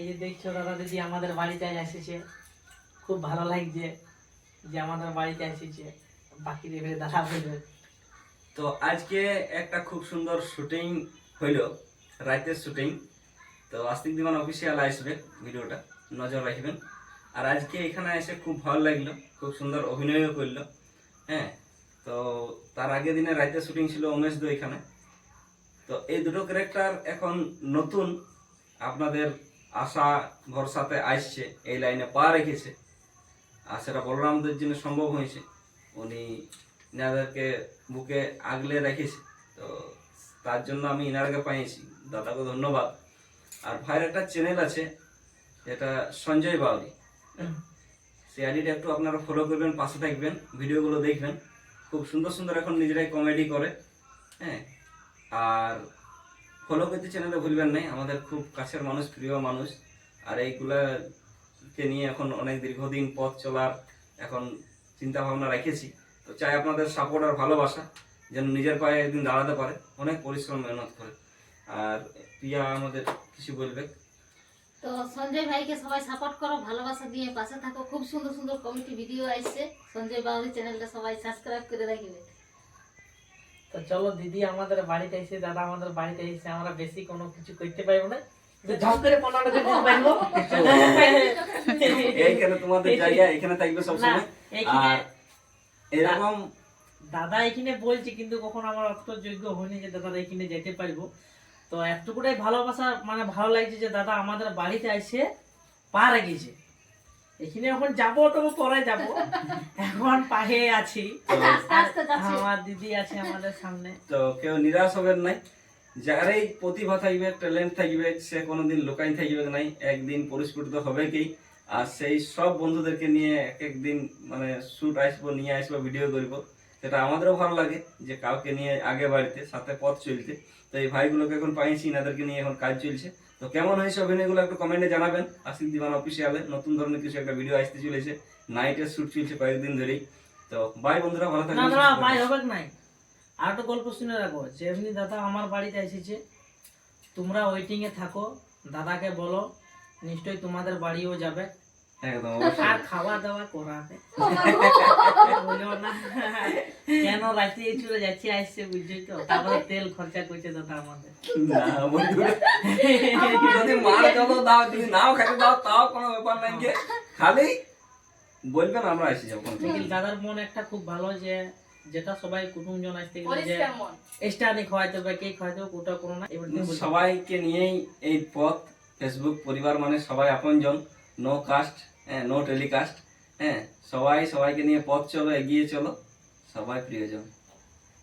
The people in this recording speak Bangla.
এই যে দেখছো দাদা দিদি আমাদের বাড়িতে এসেছে, খুব ভালো লাগছে যে আমাদের বাড়িতে এসেছে। বাকি দেবে দাদা বলবে। তো আজকে একটা খুব সুন্দর শুটিং হইলো, রাতের শুটিং। তো আস্তিক দিমান অফিসিয়াল আসবে, ভিডিওটা নজর রাখবেন। আর আজকে এখানে এসে খুব ভালো লাগলো, খুব সুন্দর অভিনয়ও করলো। হ্যাঁ, তো তার আগের দিনে রাতের শুটিং ছিল উমেশ দো এখানে। তো এই দুটো ক্যারেক্টার এখন নতুন আপনাদের আশা ভরসাতে আসছে, এই লাইনে পা রেখেছে। আর সেটা বলরামদের জন্য সম্ভব হয়েছে, উনি ইনাদেরকে বুকে আগলে রেখেছে। তো তার জন্য আমি ইনারকে পাইছি, দাদাকে ধন্যবাদ। আর ভাইয়ের একটা চ্যানেল আছে, যেটা সঞ্জয় বাউরি, সেই আইডিটা একটু আপনারা ফলো করবেন, পাশে থাকবেন, ভিডিওগুলো দেখবেন। খুব সুন্দর সুন্দর এখন নিজেরাই কমেডি করে। হ্যাঁ, আর ফলো করতে চ্যানেলে ভুলবেন নাই, আমাদের খুব কাছের মানুষ, প্রিয় মানুষ। আর এইগুলাকে নিয়ে এখন অনেক দীর্ঘদিন পথ চলার এখন চিন্তা ভাবনা রেখেছি। তো চাই আপনাদের সাপোর্ট আর ভালোবাসা, যেন নিজের পায়ে একদিন দাঁড়াতে পারে। অনেক পরিশ্রম মেহনত করে। আর প্রিয়া আমাদের কিছু বলবে। তো সঞ্জয় ভাইকে সবাই সাপোর্ট করো, ভালোবাসা দিয়ে পাশে থাকো। খুব সুন্দর সুন্দর কমেডি ভিডিও আসছে, সঞ্জয় বাউরি চ্যানেলটা সবাই সাবস্ক্রাইব করে রাখবে। তো চলো দিদি আমাদের বাড়িতে এসে, দাদা আমাদের বাড়িতে এসে, আমরা বেশি কোনো কিছু করতে পারবো না, ঝপ করে 15টা দিন পারবো। এইখানে তোমাদের জায়গা, এখানে থাকবে সবসময়। আর এরকম দাদা এখানে বলছে, কিন্তু কখন আমার অত যোগ্য হয়নি যে দাদা এখানে যেতে পারবো। তো একটুকুটাই ভালোবাসা, মানে ভালো লাগছে যে দাদা আমাদের বাড়িতে এসে পা রেখেছে। এখানে এখন যাবো, তবু পরে যাবো, এখন পাহে আছি। আমার দিদি আছে আমাদের সামনে। তো কেউ নিরাশ হবেন নাই, যারাই প্রতিভা থাকবে, ট্যালেন্ট থাকবে, সে কোনোদিন লোকাই থাকবে নাই, একদিন পরিস্ফুটিত হবে কি। আর সেই সব বন্ধুদেরকে নিয়ে একদিন মানে শুট আসবো, নিয়ে আসবো, ভিডিও করবো। সেটা আমাদেরও ভালো লাগে যে কাউকে নিয়ে আগে বাড়িতে সাথে পথ চলতে। তো এই ভাইগুলোকে এখন পাইছি, এনাদেরকে নিয়ে এখন কাজ চলছে। তো কেমন হয়েছে অভিনয়গুলো একটু কমেন্টে জানাবেন। আশিক দিওয়ান অফিসিয়ালে নতুন ধরনের কিছু একটা ভিডিও আসতে চলেছে, নাইটের শুট চলছে কয়েকদিন ধরেই। তো বাই বন্ধুরা, ভালো না থাকবেন। না ভাই হবে নাই, আর একটা গল্প শুনে রাখো। যেমনি দাদা আমার বাড়িতে এসেছে, তোমরা ওয়েটিং এ থাকো, দাদাকে বলো নিশ্চয়ই তোমাদের বাড়িও যাবে, একদম আর খাওয়া দাওয়া করাবে। বলেও না কেন রাতে চলে যাচ্ছি, আসছে বুঝছোই তো, তারপরে তেল খরচা করছে দাদা আমাদের। না বন্ধুরা, যদি মার চলো দাও, যদি নাও খেতে দাও, তাও কোনো ব্যাপার নাই, যে খালি বলবেন আমরা এসে যাবো। নিখিল দাদার মন একটা খুব ভালো, যে যেটা সবাই কুটুমজন আসতে গেলে যে এক্সট্রা খাওয়াইতে হবে, কে খাওয়াইতে হবে, ওটা কোনো না। এবার সবাইকে নিয়েই এই পথ, ফেসবুক পরিবার মানে সবাই আপনজন, নো কাস্ট, নো টেলিকাস্ট। হ্যাঁ, সবাই সবাইকে নিয়ে পথ চলো, এগিয়ে চলো, সবাই প্রিয়জন।